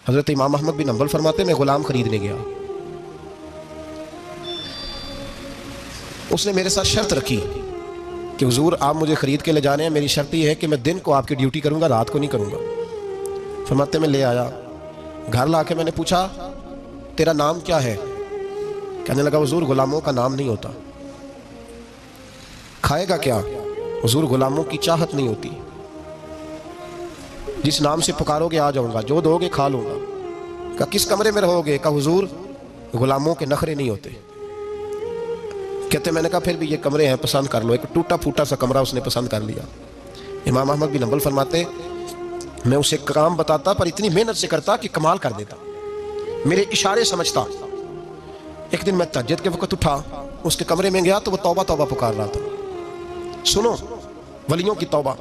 हज़रत इमाम अहमद बिन हंबल फरमाते मैं ग़ुलाम ख़रीदने गया, उसने मेरे साथ शर्त रखी कि हुजूर आप मुझे ख़रीद के ले जाने हैं, मेरी शर्त यह है कि मैं दिन को आपकी ड्यूटी करूँगा, रात को नहीं करूँगा। फरमाते मैं ले आया, घर ला के मैंने पूछा तेरा नाम क्या है? कहने लगा हुजूर ग़ुलामों का नाम नहीं होता। खाएगा क्या? हुजूर ग़ुलामों की चाहत नहीं होती, जिस नाम से पुकारोगे आ जाऊंगा, जो दोगे खा लूंगा। कहा किस कमरे में रहोगे? कहा हुजूर ग़ुलामों के नखरे नहीं होते। कहते मैंने कहा फिर भी ये कमरे हैं, पसंद कर लो। एक टूटा फूटा सा कमरा उसने पसंद कर लिया। इमाम अहमद बिन हंबल फरमाते मैं उसे काम बताता पर इतनी मेहनत से करता कि कमाल कर देता, मेरे इशारे समझता। एक दिन मैं तहज्जुद के वक्त उठा, उसके कमरे में गया तो वो तौबा तौबा पुकार रहा था। सुनो वलियों की तौबा।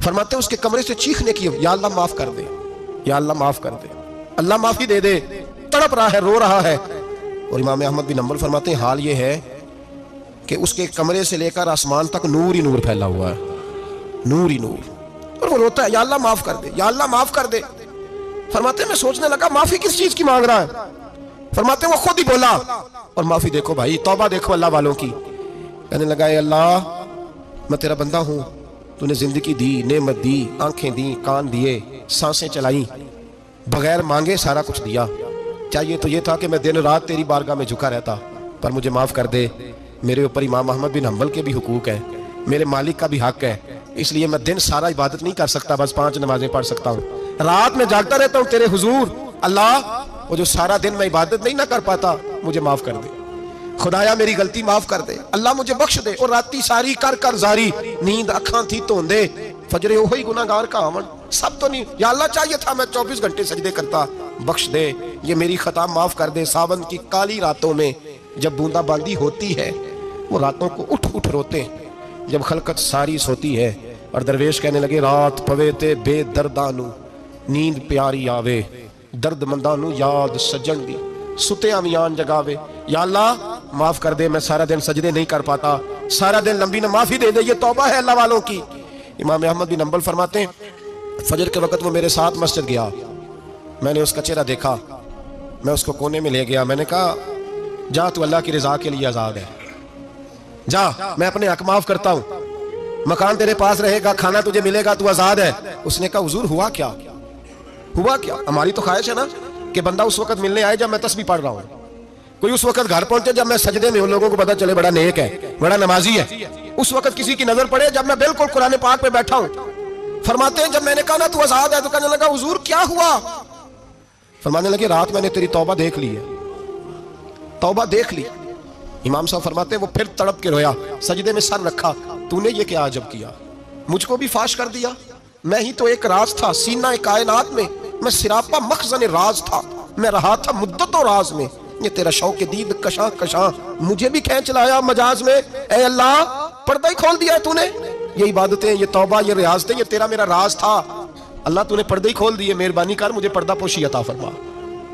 फरमाते उसके कमरे से चीखने की, या अल्लाह माफ कर दे, या अल्लाह माफ कर दे, अल्लाह माफी दे दे, तड़प रहा है, रो रहा है। और इमाम अहमद बिन हंबल फरमाते हैं हाल ये है कि उसके कमरे से लेकर आसमान तक नूर ही नूर फैला हुआ है, नूर ही नूर। और वो रोता है या अल्लाह माफ कर दे, या अल्लाह माफ कर दे। फरमाते मैं सोचने लगा माफी किस चीज की मांग रहा है। फरमाते वो खुद ही बोला, और माफी देखो भाई, तौबा देखो अल्लाह वालों की। कहने लगा अल्लाह मैं तेरा बंदा हूं, तूने जिंदगी दी, नेमत दी, आंखें दी, कान दिए, सांसें चलाई, बगैर मांगे सारा कुछ दिया। चाहिए तो ये था कि मैं दिन रात तेरी बारगाह में झुका रहता, पर मुझे माफ कर दे। मेरे ऊपर इमाम अहमद बिन हंबल के भी हुकूक है, मेरे मालिक का भी हक है, इसलिए मैं दिन सारा इबादत नहीं कर सकता, बस 5 नमाजें पढ़ सकता हूँ। रात में जागता रहता हूँ तेरे हुजूर। अल्लाह वो जो सारा दिन मैं इबादत नहीं ना कर पाता, मुझे माफ कर दे। खुदाया मेरी गलती माफ कर दे, अल्लाह मुझे बख्श दे। और राती सारी कर कर जारी, नींद अखां थी धोंदे, फजरे ओही गुनाहगार का आवन। सब तो नहीं, या अल्लाह चाहिए था मैं 24 घंटे सजदे करता, बख्श दे, ये मेरी खता माफ कर दे। सावन की काली रातों में जब बूंदाबांदी होती है, वो रातों को उठ उठ रोते हैं, जब खलकत सारी सोती है। और दरवेश कहने लगे रात पवे ते बेदर्दानू, नींद प्यारी आवे, दर्दमंदानू याद सजन दी, सुते अमियान जगावे। या अल्लाह माफ कर दे, मैं सारा दिन सजदे नहीं कर पाता, सारा दिन लंबी न माफी दे दे, ये तौबा है अल्लाह वालों की। इमाम अहमद बिन हंबल फरमाते हैं फजर के वक्त वो मेरे साथ मस्जिद गया, मैंने उसका चेहरा देखा, मैं उसको कोने में ले गया, मैंने कहा जा तू अल्लाह की रजा के लिए आजाद है, जा मैं अपने हक माफ करता हूँ, मकान तेरे पास रहेगा, खाना तुझे मिलेगा, तू आजाद है। उसने कहा हुजूर हुआ क्या, हुआ क्या? हमारी तो ख्वाहिश है ना कि बंदा उस वक्त मिलने आए जब मैं तस्बीह पढ़ रहा हूँ, कोई उस वक्त घर पहुंचे जब मैं सजदे में हूं, लोगों को पता चले बड़ा नेक है, बड़ा नमाजी है। उस वक्त किसी की नजर पड़े जब मैं बिल्कुल कुरान पाक पे बैठा हूं। फरमाते हैं जब मैंने कहा ना तू आजाद है, तो कहने लगा हुजूर क्या हुआ? फरमाने लगे रात मैंने तेरी तौबा देख ली है, तौबा देख ली। इमाम साहब फरमाते वो फिर तड़प के रोया, सजदे में सर रखा, तूने ये क्या अजब किया, मुझको भी फाश कर दिया, मैं ही तो एक राज था सीना कायनात में, मैं सिरापा मखजन राज था, मैं रहा था मुद्दतों राज में, ये तेरा शौक दीद कशा कशा मुझे भी खींच लाया मजाज में। ए अल्लाह पर्दा ही खोल दिया तूने, ये इबादतें, ये तौबा, ये रियाजतें, ये तेरा मेरा राज था, अल्लाह तूने पर्दे ही खोल दिए, मेहरबानी कर मुझे पर्दा पोशी अता फरमा,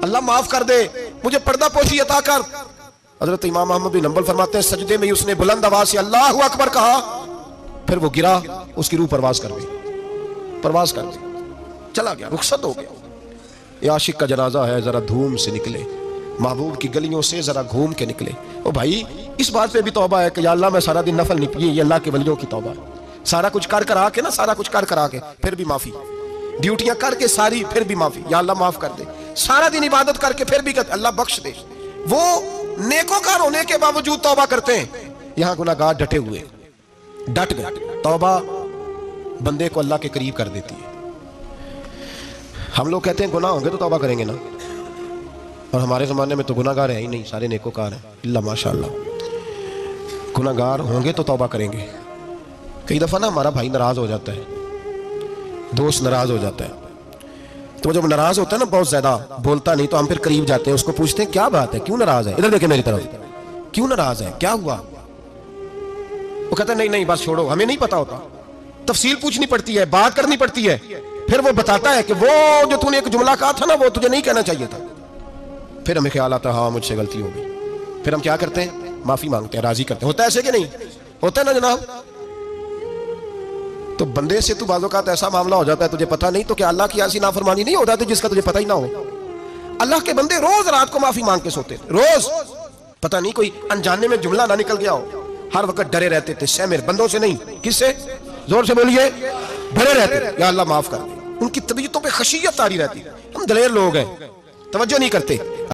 अल्लाह माफ कर दे, मुझे पर्दा पोशी अता कर। हजरत इमाम अहमद बिन हंबल फरमाते हैं सजदे में उसने बुलंद आवाज से अल्लाहु अकबर कहा, फिर वो गिरा, उसकी रूह परवाज कर गई, परवाज कर गई, चला गया, रुखसत हो गया। ये आशिक का जनाजा है, जरा धूम से निकले, महबूब की गलियों से जरा घूम के निकले। ओ भाई इस बात पे भी तौबा है कि या अल्लाह मैं सारा दिन नफल नहीं पिए, ये अल्लाह के वलियों की तौबा है। सारा कुछ कर कर आके ना, सारा कुछ कर कर आके फिर भी माफी, ड्यूटियां करके सारी फिर भी माफी, या अल्लाह माफ कर दे। सारा दिन इबादत करके फिर भी अल्लाह बख्श दे। वो नेकोकार होने के बावजूद तौबा करते हैं, यहाँ गुनाहगार डटे हुए, डट गए। तौबा बंदे को अल्लाह के करीब कर देती है। हम लोग कहते हैं गुनाह होंगे तो तौबा करेंगे ना, और हमारे ज़माने में तो गुनाहगार है ही नहीं, सारे नेकोकार हैं, इल्ला माशाअल्लाह। गुनाहगार होंगे तो तौबा करेंगे। कई दफ़ा ना हमारा भाई नाराज़ हो जाता है, दोस्त नाराज़ हो जाता है, तो जब नाराज़ होता है ना बहुत ज़्यादा, बोलता नहीं, तो हम फिर करीब जाते हैं, उसको पूछते हैं क्या बात है, क्यों नाराज़ है, इधर देखे मेरी तरफ, क्यों नाराज़ है, क्या हुआ? वो कहता है नहीं नहीं बस छोड़ो, हमें नहीं पता होता, तफसील पूछनी पड़ती है, बात करनी पड़ती है। फिर वो बताता है कि वो जो तूने एक जुमला कहा था ना, वो तुझे नहीं कहना चाहिए था। फिर हमें ख्याल आता है हाँ मुझसे गलती हो गई, फिर हम क्या करते हैं, माफी मांगते हैं, राजी करते हैं। होता है ऐसे कि नहीं होता है ना जनाब? तो बंदे से तू बाज़ों का ऐसा मामला हो जाता है तुझे पता नहीं, तो क्या अल्लाह की ऐसी नाफरमानी नहीं हो जाती जिसका तुझे पता ही ना हो? अल्लाह के बंदे रोज रात को माफी मांग के सोते, रोज। पता नहीं कोई अनजाने में जुमला ना निकल गया हो, हर वक्त डरे रहते थे सहमेर, बंदों से नहीं, किससे? जोर से बोलिए। डरे रहते, या अल्लाह माफ कर दे। उनकी तबीयतों पे खशियत तारी रहती। हम दलेर लोग हैं, तवज्जो नहीं करते।